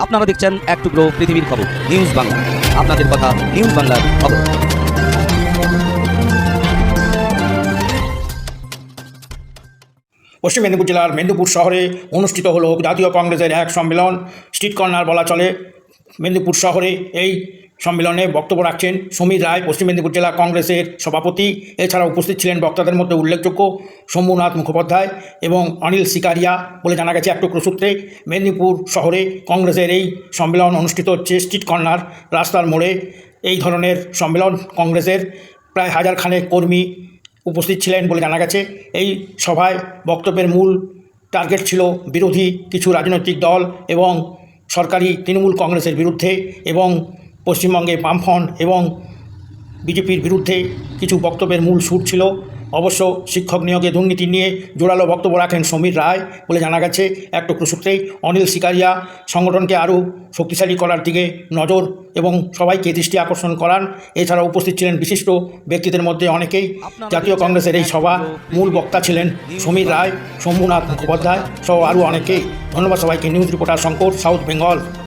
আপনারা দেখছেন এক টুকরো পৃথিবীর খবর নিউজ বাংলা। আপনাদের কথা নিউজ বাংলার খবর। পশ্চিম মেদিনীপুর জেলার মেদিনীপুর শহরে অনুষ্ঠিত হলো জাতীয় কংগ্রেসের এক সম্মেলন। স্ট্রিট কর্নার বলা চলে। মেদিনীপুর শহরে এই সম্মেলনে বক্তব্য রাখছেন সমীর রায়, পশ্চিম মেদিনীপুর জেলা কংগ্রেসের সভাপতি। এছাড়া উপস্থিত ছিলেন বক্তাদের মধ্যে উল্লেখযোগ্য শম্ভুনাথ মুখোপাধ্যায় এবং অনিল সিকারিয়া বলে জানা গেছে এক টুকরো সূত্রে। মেদিনীপুর শহরে কংগ্রেসের এই সম্মেলন অনুষ্ঠিত হচ্ছে স্ট্রিট কর্নার রাস্তার মোড়ে। এই ধরনের সম্মেলন কংগ্রেসের প্রায় হাজারখানেক কর্মী উপস্থিত ছিলেন বলে জানা গেছে। এই সভায় বক্তব্যের মূল টার্গেট ছিল বিরোধী কিছু রাজনৈতিক দল এবং সরকারি তৃণমূল কংগ্রেসের বিরুদ্ধে এবং পশ্চিমবঙ্গে বামফ্রন্ট এবং বিজেপির বিরুদ্ধে কিছু বক্তব্যের মূল সুর ছিল। অবশ্য শিক্ষক নিয়োগে দুর্নীতি নিয়ে জোরালো বক্তব্য রাখেন সমীর রায় বলে জানা গেছে এক টুকরো সূত্রেই। অনিল সিকারিয়া সংগঠনকে আরও শক্তিশালী করার দিকে নজর এবং সবাইকে দৃষ্টি আকর্ষণ করান। এছাড়া উপস্থিত ছিলেন বিশিষ্ট ব্যক্তিদের মধ্যে অনেকেই। জাতীয় কংগ্রেসের এই সভা মূল বক্তা ছিলেন সমীর রায়, শম্ভুনাথ মুখোপাধ্যায় সহ আরও অনেকেই। ধন্যবাদ সবাইকে। News reporter Shankar, south Bengal.